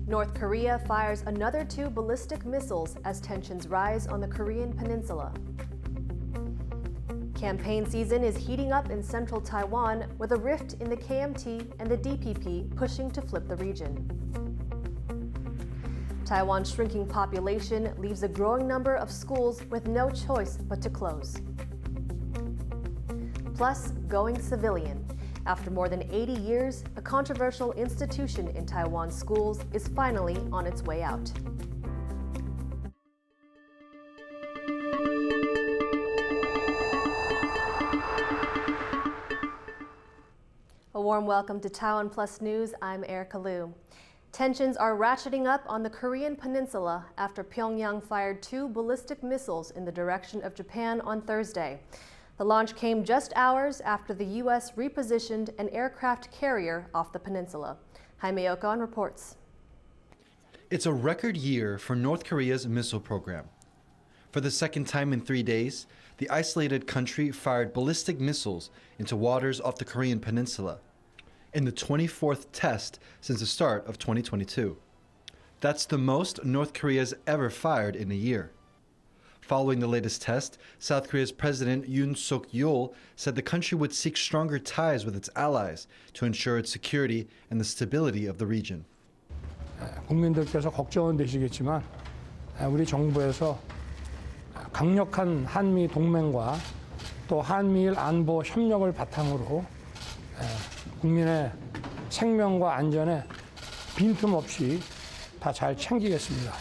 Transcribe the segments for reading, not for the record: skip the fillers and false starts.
North Korea fires another 2 ballistic missiles as tensions rise on the Korean Peninsula. Campaign season is heating up in central Taiwan, with a rift in the KMT and the DPP pushing to flip the region. Taiwan's shrinking population leaves a growing number of schools with no choice but to close. Plus, going civilian. After more than 80 years, a controversial institution in Taiwan's schools is finally on its way out. A warm welcome to TaiwanPlus News. I'm Erika Liu. Tensions are ratcheting up on the Korean Peninsula after Pyongyang fired 2 ballistic missiles in the direction of Japan on Thursday. The launch came just hours after the U.S. repositioned an aircraft carrier off the peninsula. Jaime Ocon reports. It's a record year for North Korea's missile program. For the second time in 3 days, the isolated country fired ballistic missiles into waters off the Korean Peninsula, in the 24th test since the start of 2022. That's the most North Korea's ever fired in a year. Following the latest test, South Korea's President Yoon Suk-yeol said the country would seek stronger ties with its allies to ensure its security and the stability of the region. 국민들께서 걱정은 되시겠지만 우리 정부에서 강력한 한미 동맹과 또 한미일 안보 협력을 바탕으로 국민의 생명과 안전에 빈틈없이 다 잘 챙기겠습니다.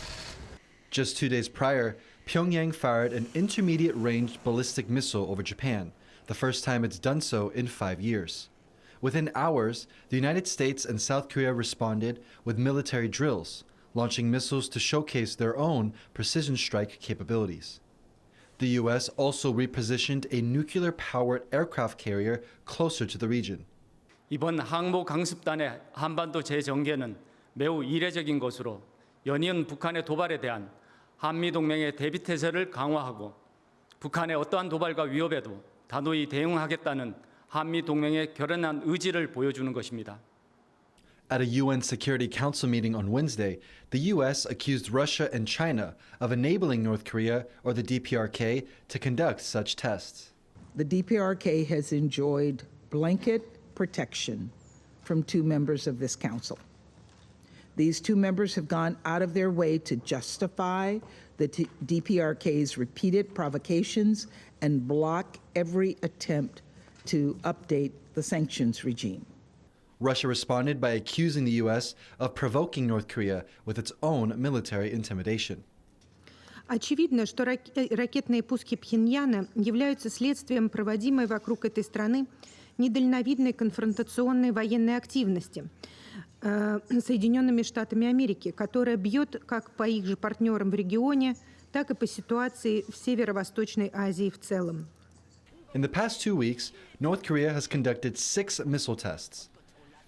Just 2 days prior, Pyongyang fired an intermediate-range ballistic missile over Japan, the first time it's done so in 5 years. Within hours, the United States and South Korea responded with military drills, launching missiles to showcase their own precision strike capabilities. The U.S. also repositioned a nuclear-powered aircraft carrier closer to the region. 이번 항모 강습단의 한반도 재전개는 매우 이례적인 것으로 연이은 북한의 도발에 대한 한미 동맹의 대비 태세를 강화하고 북한의 어떠한 도발과 위협에도 단호히 대응하겠다는 한미 동맹의 결연한 의지를 보여주는 것입니다. At a UN Security Council meeting on Wednesday, the U.S. accused Russia and China of enabling North Korea or the DPRK to conduct such tests. The DPRK has enjoyed blanket protection from 2 members of this council. These 2 members have gone out of their way to justify the DPRK's repeated provocations and block every attempt to update the sanctions regime. Russia responded by accusing the U.S. of provoking North Korea with its own military intimidation. Очевидно, что ракетные пуски Пхеньяна являются следствием проводимой вокруг этой страны недальновидной конфронтационной военной активности Соединенными Штатами Америки, которая бьет как по их же партнерам в регионе, так и по ситуации в Северо-Восточной Азии в целом. In the past 2 weeks, North Korea has conducted 6 missile tests.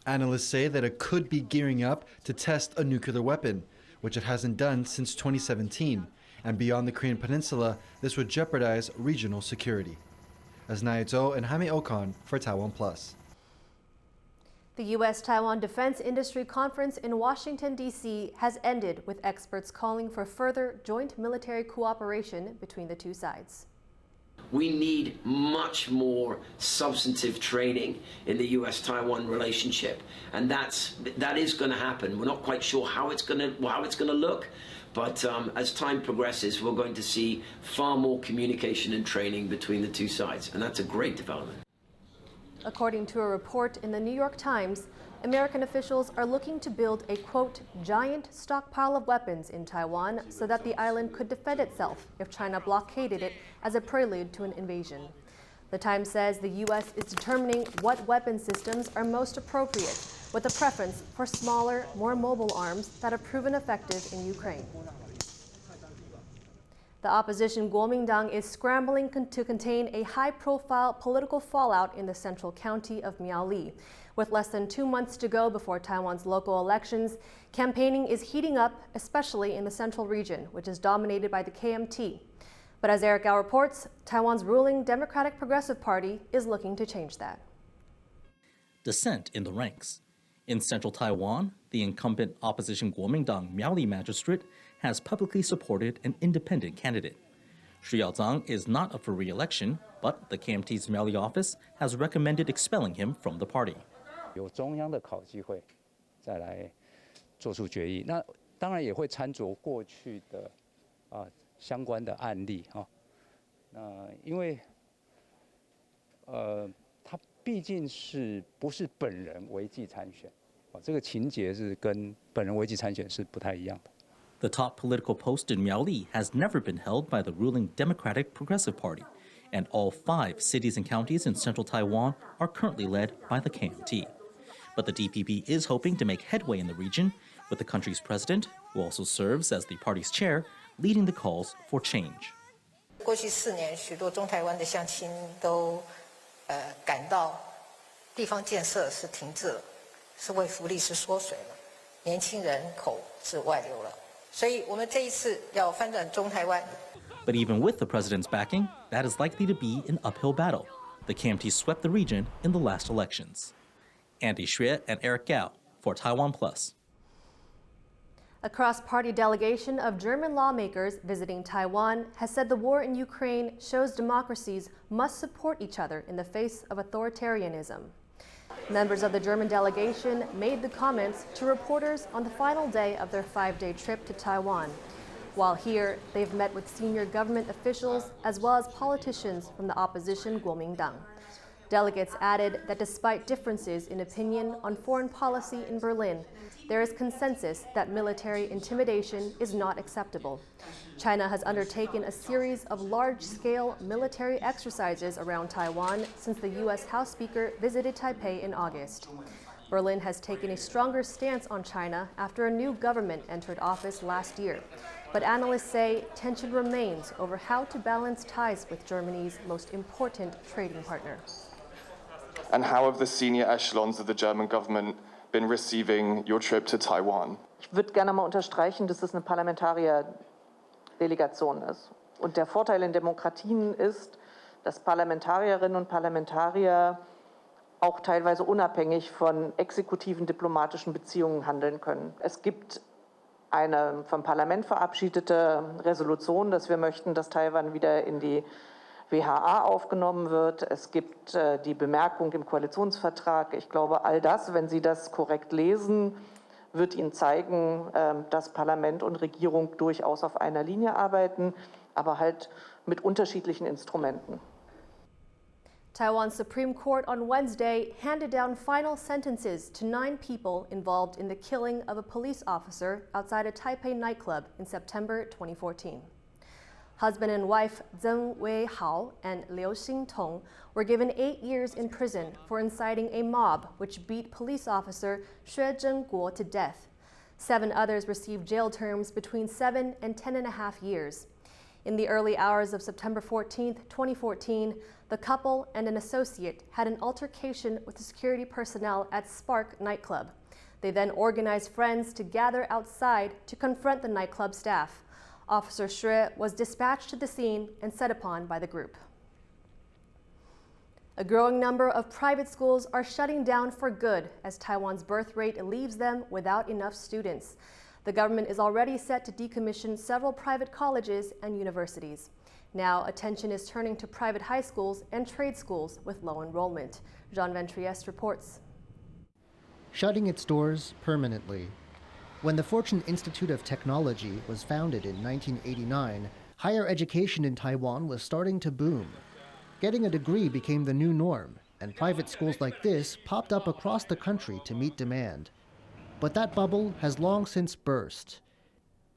Analysts say that it could be gearing up to test a nuclear weapon, which it hasn't done since 2017. And beyond the Korean Peninsula, this would jeopardize regional security. As Naya Zhou and Jaime Ocon for TaiwanPlus. The U.S.-Taiwan Defense Industry Conference in Washington, D.C. has ended, with experts calling for further joint military cooperation between the 2 sides. We need much more substantive training in the U.S.-Taiwan relationship, and that is going to happen. We're not quite sure how it's going to look, but as time progresses, we're going to see far more communication and training between the 2 sides, and that's a great development. According to a report in the New York Times, American officials are looking to build a, quote, giant stockpile of weapons in Taiwan so that the island could defend itself if China blockaded it as a prelude to an invasion. The Times says the U.S. is determining what weapon systems are most appropriate, with a preference for smaller, more mobile arms that have proven effective in Ukraine. The opposition Kuomintang is scrambling to contain a high-profile political fallout in the central county of Miaoli. With less than 2 months to go before Taiwan's local elections, campaigning is heating up, especially in the central region, which is dominated by the KMT. But as Erika reports, Taiwan's ruling Democratic Progressive Party is looking to change that. dissent in the ranks. In central Taiwan, the incumbent opposition Kuomintang Miaoli magistrate has publicly supported an independent candidate. Xu Yaozang is not up for re-election, but the KMT's Miaoli office has recommended expelling him from the party. 由中央的考纪会再来做出决议，那当然也会参酌过去的相关的案例因为他毕竟不是本人违纪参选这个情节是跟本人违纪参选是不太一样的。The top political post in Miaoli has never been held by the ruling Democratic Progressive Party, and all 5 cities and counties in central Taiwan are currently led by the KMT. But the DPP is hoping to make headway in the region, with the country's president, who also serves as the party's chair, leading the calls for change. 过去4年，许多中台湾的乡亲都感到地方建设是停滞了，社会福利是缩水了，年轻人口是外流了。所以我们这一次要翻转中台湾。But even with the president's backing, that is likely to be an uphill battle. The KMT swept the region in the last elections. Andy Xue and Erika Liu for TaiwanPlus. A cross-party delegation of German lawmakers visiting Taiwan has said the war in Ukraine shows democracies must support each other in the face of authoritarianism. Members of the German delegation made the comments to reporters on the final day of their 5-day trip to Taiwan. While here, they've met with senior government officials as well as politicians from the opposition Kuomintang. Delegates added that despite differences in opinion on foreign policy in Berlin, there is consensus that military intimidation is not acceptable. China has undertaken a series of large-scale military exercises around Taiwan since the U.S. House Speaker visited Taipei in August. Berlin has taken a stronger stance on China after a new government entered office last year. But analysts say tension remains over how to balance ties with Germany's most important trading partner. And how have the senior echelons of the German government been receiving your trip to Taiwan? Ich würde gerne mal unterstreichen, dass es eine Parlamentarierdelegation ist. Und der Vorteil in Demokratien ist, dass Parlamentarierinnen und Parlamentarier auch teilweise unabhängig von exekutiven diplomatischen Beziehungen handeln können. Es gibt eine vom Parlament verabschiedete Resolution, dass wir möchten, dass Taiwan wieder in die WHA aufgenommen wird. Es gibt die Bemerkung im Koalitionsvertrag. Ich glaube, all das, wenn Sie das korrekt lesen, wird Ihnen zeigen, dass Parlament und Regierung durchaus auf einer Linie arbeiten, aber halt mit unterschiedlichen Instrumenten. Taiwan's Supreme Court on Wednesday handed down final sentences to 9 people involved in the killing of a police officer outside a Taipei nightclub in September 2014. Husband and wife Zheng Weihao and Liu Xingtong were given 8 years in prison for inciting a mob which beat police officer Xue Zhenguo to death. 7 others received jail terms between 7 and 10.5 years. In the early hours of September 14, 2014, the couple and an associate had an altercation with the security personnel at Spark nightclub. They then organized friends to gather outside to confront the nightclub staff. Officer Xue was dispatched to the scene and set upon by the group. A growing number of private schools are shutting down for good as Taiwan's birth rate leaves them without enough students. The government is already set to decommission several private colleges and universities. Now, attention is turning to private high schools and trade schools with low enrollment. Jean Van Trieste reports. Shutting its doors permanently. When the Fortune Institute of Technology was founded in 1989, higher education in Taiwan was starting to boom. Getting a degree became the new norm, and private schools like this popped up across the country to meet demand. But that bubble has long since burst.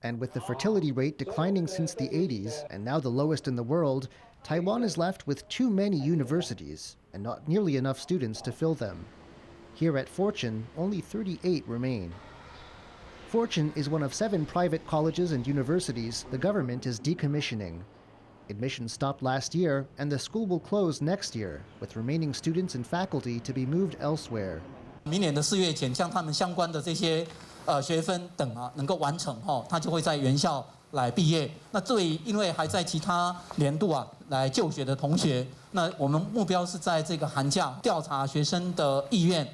And with the fertility rate declining since the 80s, and now the lowest in the world, Taiwan is left with too many universities, and not nearly enough students to fill them. Here at Fortune, only 38 remain. Fortune is one of 7 private colleges and universities the government is decommissioning. Admissions stopped last year, and the school will close next year, with remaining students and faculty to be moved elsewhere. 明年的4月前，像他们相关的这些学分等能够完成他就会在原校来毕业。那对于因为还在其他年度来就学的同学，那我们目标是在这个寒假调查学生的意愿。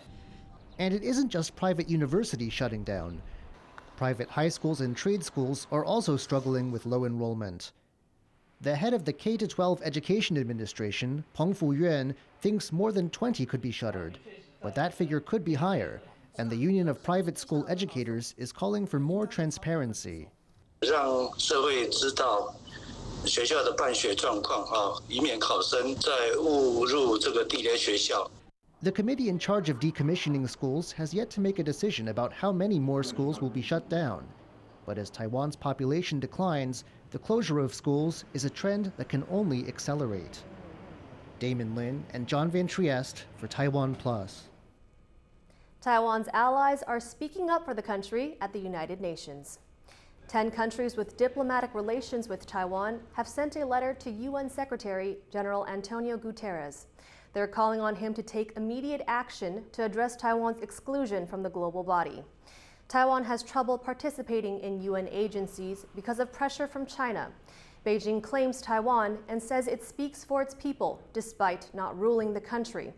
And it isn't just private universities shutting down. Private high schools and trade schools are also struggling with low enrollment. The head of the K-12 Education Administration, Peng Fuyuan, thinks more than 20 could be shuttered, but that figure could be higher, and the Union of Private School Educators is calling for more transparency. 让社会知道学校的办学状况以免考生再误入这个地雷学校。 The committee in charge of decommissioning schools has yet to make a decision about how many more schools will be shut down. But as Taiwan's population declines, the closure of schools is a trend that can only accelerate. Damon Lin and John Van Trieste for TaiwanPlus. Taiwan's allies are speaking up for the country at the United Nations. 10 countries with diplomatic relations with Taiwan have sent a letter to UN Secretary General Antonio Guterres. They're calling on him to take immediate action to address Taiwan's exclusion from the global body. Taiwan has trouble participating in UN agencies because of pressure from China. Beijing claims Taiwan and says it speaks for its people, despite not ruling the country.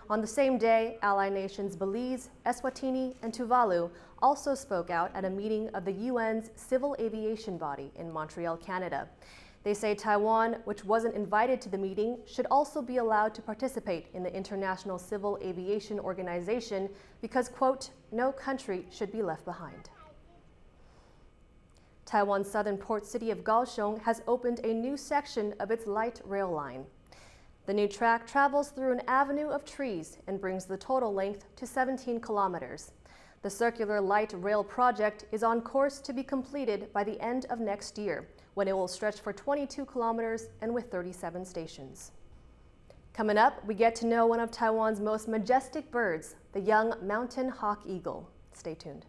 On the same day, ally nations Belize, Eswatini, and Tuvalu also spoke out at a meeting of the UN's civil aviation body in Montreal, Canada. They say Taiwan, which wasn't invited to the meeting, should also be allowed to participate in the International Civil Aviation Organization because, quote, no country should be left behind. Taiwan's southern port city of Gauchong has opened a new section of its light rail line. The new track travels through an avenue of trees and brings the total length to 17 kilometers. The circular light rail project is on course to be completed by the end of next year, when it will stretch for 22 kilometers and with 37 stations. Coming up, we get to know one of Taiwan's most majestic birds, the young mountain hawk eagle. Stay tuned.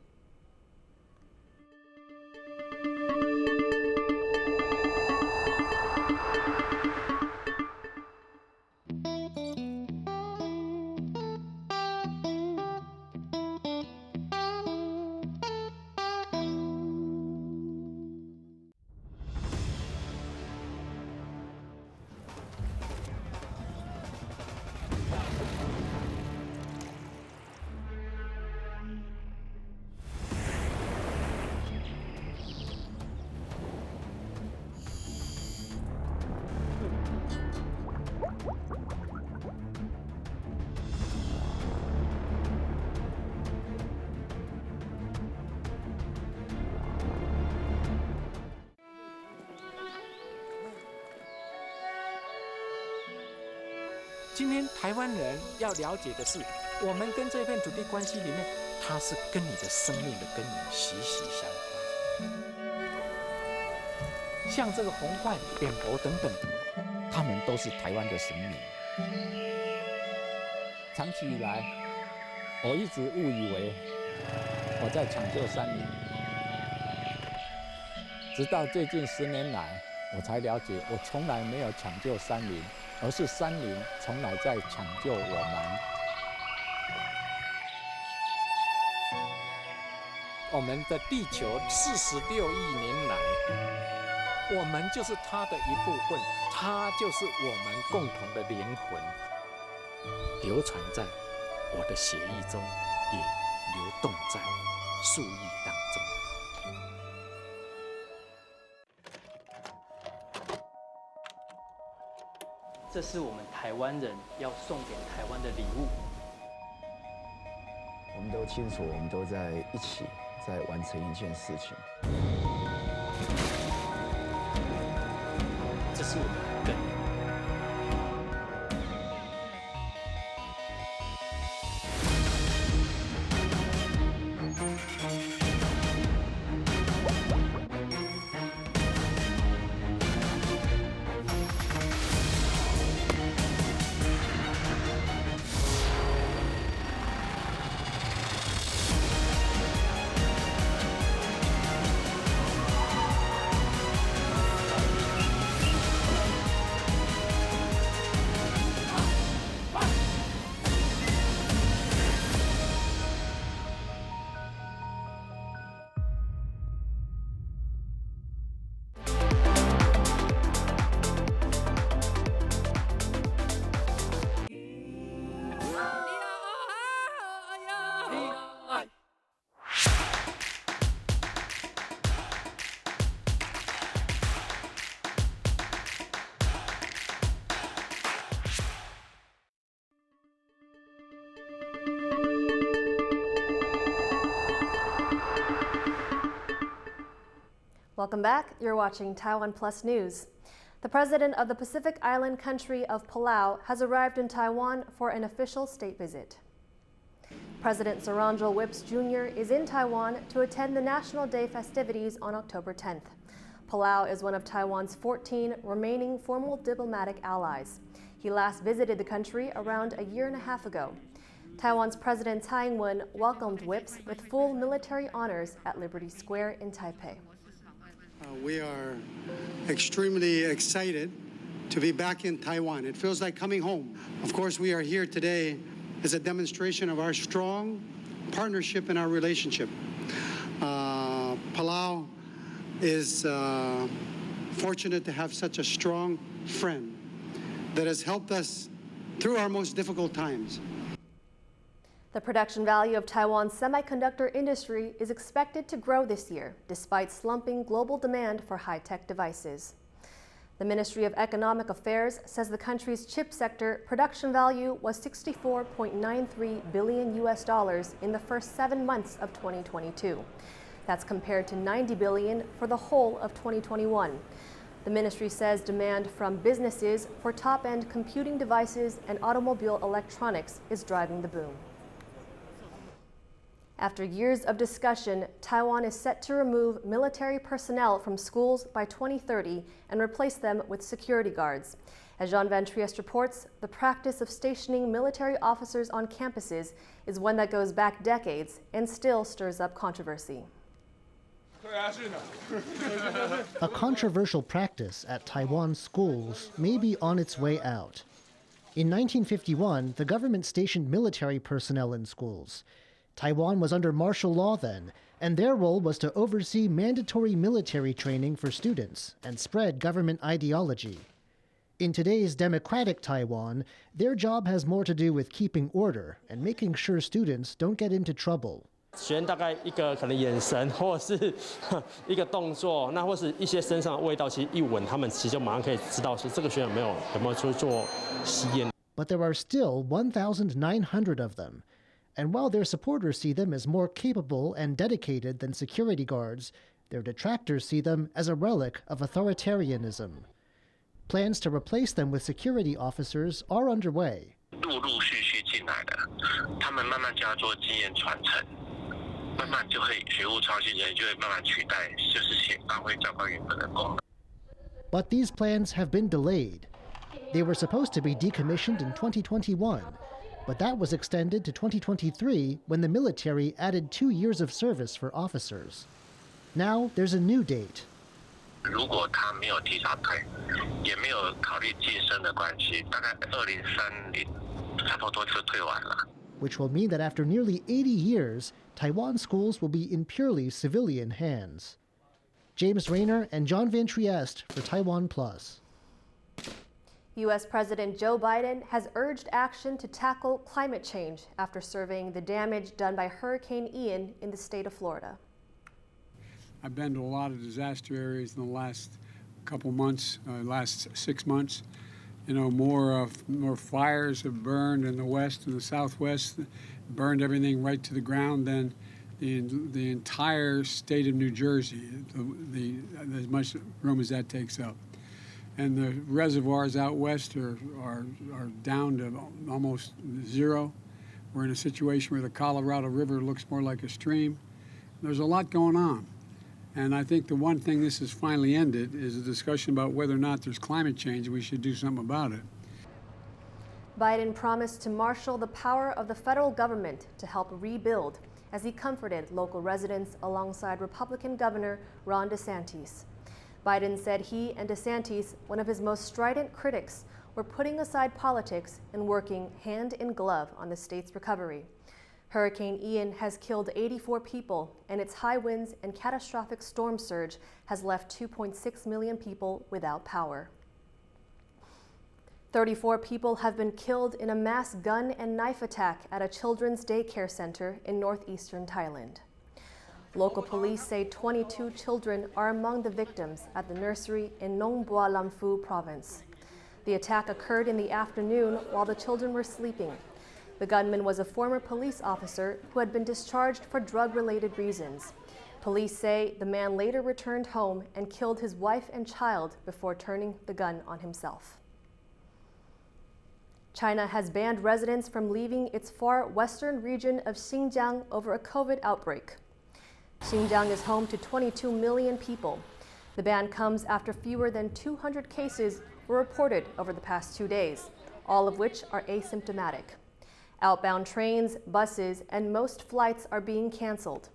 今天台湾人要了解的是，我们跟这片土地关系里面，它是跟你的生命的根源息息相关。像这个红冠、扁柏等等，他们都是台湾的神明。长期以来，我一直误以为我在抢救山林，直到最近10年来，我才了解，我从来没有抢救山林。而是山林从来在抢救我们。我们的地球46亿年来，我们就是它的一部分，它就是我们共同的灵魂，流传在我的血液中，也流动在树叶当中。这是我们台湾人要送给台湾的礼物。我们都清楚，我们都在一起，在完成一件事情。这是我们的根。Welcome back. You're watching TaiwanPlus News. The president of the Pacific island country of Palau has arrived in Taiwan for an official state visit. President Saranjol Whips Jr. is in Taiwan to attend the National Day festivities on October 10th. Palau is one of Taiwan's 14 remaining formal diplomatic allies. He last visited the country around a year and a half ago. Taiwan's President Tsai Ing-wen welcomed Whips with full military honors at Liberty Square in Taipei. We are extremely excited to be back in Taiwan. It feels like coming home. Of course, we are here today as a demonstration of our strong partnership and our relationship. Palau is fortunate to have such a strong friend that has helped us through our most difficult times. The production value of Taiwan's semiconductor industry is expected to grow this year, despite slumping global demand for high-tech devices. The Ministry of Economic Affairs says the country's chip sector production value was $64.93 billion in the first 7 months of 2022. That's compared to $90 billion for the whole of 2021. The ministry says demand from businesses for top-end computing devices and automobile electronics is driving the boom. After years of discussion, Taiwan is set to remove military personnel from schools by 2030 and replace them with security guards. As Jean Van Trieste reports, the practice of stationing military officers on campuses is one that goes back decades and still stirs up controversy. A controversial practice at Taiwan schools may be on its way out. In 1951, the government stationed military personnel in schools. Taiwan was under martial law then, and their role was to oversee mandatory military training for students and spread government ideology. In today's democratic Taiwan, their job has more to do with keeping order and making sure students don't get into trouble. 学员大概一个可能眼神，或者是一个动作，那或是一些身上的味道，其实一闻，他们其实就马上可以知道是这个学员有没有去做吸烟。But there are still 1,900 of them. And while their supporters see them as more capable and dedicated than security guards, their detractors see them as a relic of authoritarianism. Plans to replace them with security officers are underway. 陆陆续续进来的，他们慢慢加做经验传承，慢慢就会学务创新人就会慢慢取代，就是发挥教官原本的功能。 But these plans have been delayed. They were supposed to be decommissioned in 2021. But that was extended to 2023 when the military added 2 years of service for officers. Now there's a new date. 如果他没有提早退，也没有考虑晋升的关系，大概2030差不多就退完了。 Which will mean that after nearly 80 years, Taiwan schools will be in purely civilian hands. James Rayner and John Van Trieste for TaiwanPlus. U.S. President Joe Biden has urged action to tackle climate change after surveying the damage done by Hurricane Ian in the state of Florida. I've been to a lot of disaster areas in the last couple months, last 6 months. You know, more fires have burned in the west and the southwest, burned everything right to the ground than the entire state of New Jersey, as much room as that takes up. And the reservoirs out west are down to almost zero. We're in a situation where the Colorado River looks more like a stream. There's a lot going on. And I think the one thing this has finally ended is a discussion about whether or not there's climate change and we should do something about it. Biden promised to marshal the power of the federal government to help rebuild as he comforted local residents alongside Republican Governor Ron DeSantis. Biden said he and DeSantis, one of his most strident critics, were putting aside politics and working hand in glove on the state's recovery. Hurricane Ian has killed 84 people, and its high winds and catastrophic storm surge has left 2.6 million people without power. 34 people have been killed in a mass gun and knife attack at a children's daycare center in northeastern Thailand. Local police say 22 children are among the victims at the nursery in Nong Bua Lam-Phu province. The attack occurred in the afternoon while the children were sleeping. The gunman was a former police officer who had been discharged for drug-related reasons. Police say the man later returned home and killed his wife and child before turning the gun on himself. China has banned residents from leaving its far western region of Xinjiang over a COVID outbreak. Xinjiang is home to 22 million people. The ban comes after fewer than 200 cases were reported over the past 2 days, all of which are asymptomatic. Outbound trains, buses, and most flights are being canceled.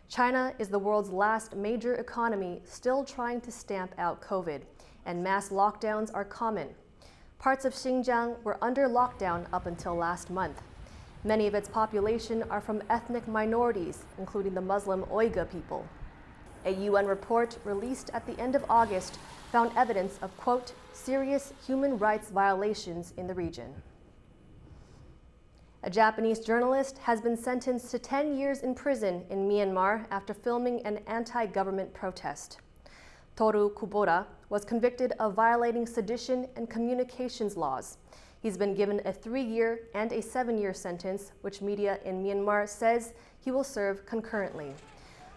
China is the world's last major economy still trying to stamp out COVID, and mass lockdowns are common. Parts of Xinjiang were under lockdown up until last month. Many of its population are from ethnic minorities, including the Muslim Uyghur people. A UN report released at the end of August found evidence of, quote, serious human rights violations in the region. A Japanese journalist has been sentenced to 10 years in prison in Myanmar after filming an anti-government protest. Toru Kubota was convicted of violating sedition and communications laws. He's been given a 3-year and a 7-year sentence, which media in Myanmar says he will serve concurrently.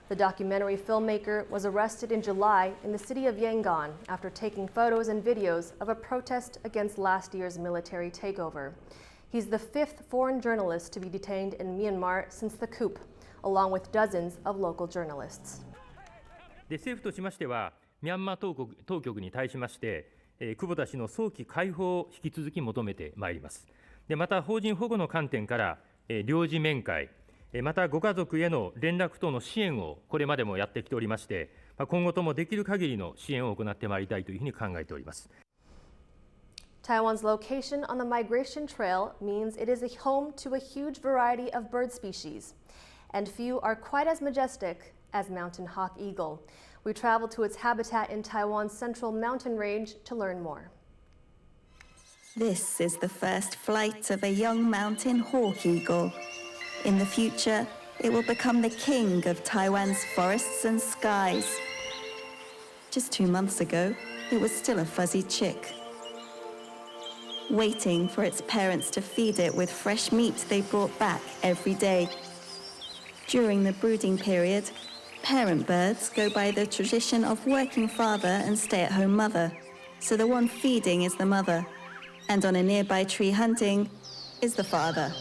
The documentary filmmaker was arrested in July in the city of Yangon after taking photos and videos of a protest against last year's military takeover. He's the 5th foreign journalist to be detained in Myanmar since the coup, along with dozens of local journalists. 政府としましては、ミャンマー当局に対しまして、久保田氏の早期解放を引き続き求めてまいります。また、邦人保護の観点から、領事面会、またご家族への連絡等の支援をこれまでもやってきておりまして、今後ともできる限りの支援を行ってまいりたいというふうに考えております。Taiwan's location on the migration trail means it is a home to a huge variety of bird species, and few are quite as majestic as mountain hawk eagle. We traveled to its habitat in Taiwan's central mountain range to learn more. This is the first flight of a young mountain hawk eagle. In the future, it will become the king of Taiwan's forests and skies. Just 2 months ago, it was still a fuzzy chick, waiting for its parents to feed it with fresh meat they brought back every day. During the brooding period, parent birds go by the tradition of working father and stay-at-home mother, so the one feeding is the mother, and on a nearby tree hunting is the father.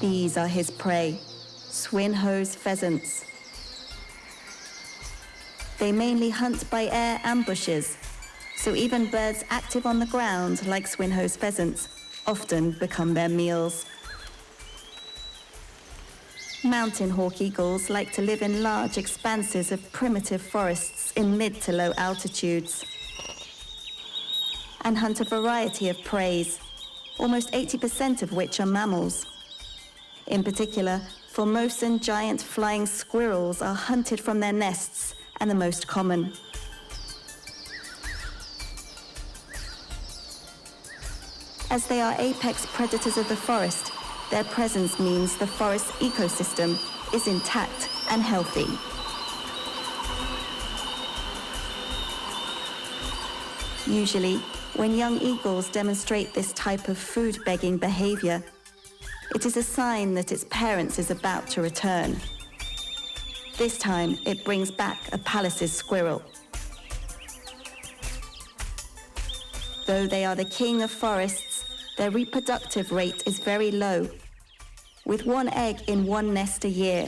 These are his prey, Swinhoe's pheasants. They mainly hunt by air ambushes, so even birds active on the ground, like Swinhoe's pheasants, often become their meals. Mountain hawk eagles like to live in large expanses of primitive forests in mid to low altitudes and hunt a variety of preys, almost 80% of which are mammals. In particular, Formosan giant flying squirrels are hunted from their nests and the most common. As they are apex predators of the forest, their presence means the forest ecosystem is intact and healthy. Usually, when young eagles demonstrate this type of food-begging behavior, it is a sign that its parents is about to return. This time, it brings back a Pallas's squirrel. Though they are the king of forests, their reproductive rate is very low, with 1 egg in 1 nest a year,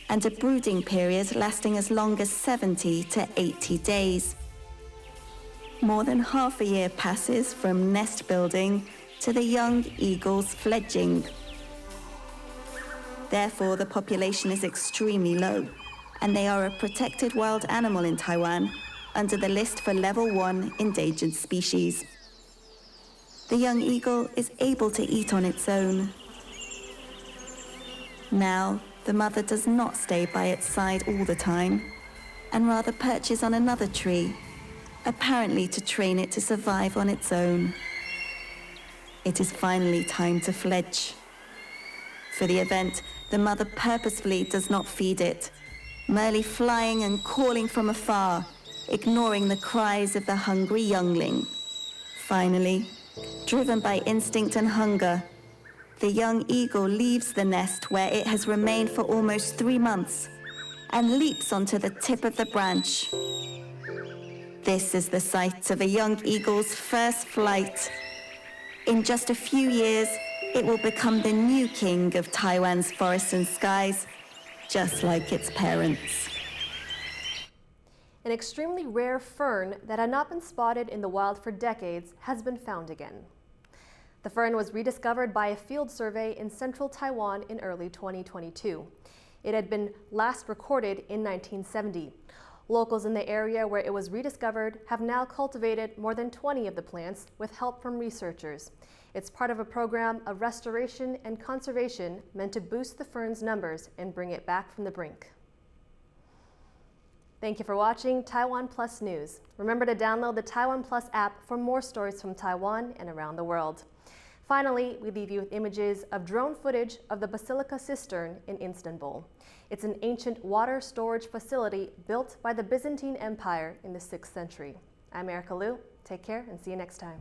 and a brooding period lasting as long as 70 to 80 days. More than half a year passes from nest building to the young eagle's fledging. Therefore, the population is extremely low, and they are a protected wild animal in Taiwan under the list for Level 1 endangered species. The young eagle is able to eat on its own. Now, the mother does not stay by its side all the time, and rather perches on another tree, apparently to train it to survive on its own. It is finally time to fledge. For the event, the mother purposefully does not feed it, merely flying and calling from afar, ignoring the cries of the hungry youngling. Finally, driven by instinct and hunger, the young eagle leaves the nest where it has remained for almost 3 months and leaps onto the tip of the branch. This is the site of a young eagle's first flight. In just a few years, it will become the new king of Taiwan's forests and skies, just like its parents. An extremely rare fern that had not been spotted in the wild for decades has been found again. The fern was rediscovered by a field survey in central Taiwan in early 2022. It had been last recorded in 1970. Locals in the area where it was rediscovered have now cultivated more than 20 of the plants with help from researchers. It's part of a program of restoration and conservation meant to boost the fern's numbers and bring it back from the brink. Thank you for watching TaiwanPlus News. Remember to download the TaiwanPlus app for more stories from Taiwan and around the world. Finally, we leave you with images of drone footage of the Basilica Cistern in Istanbul. It's an ancient water storage facility built by the Byzantine Empire in the 6th century. I'm Erika Liu. Take care and see you next time.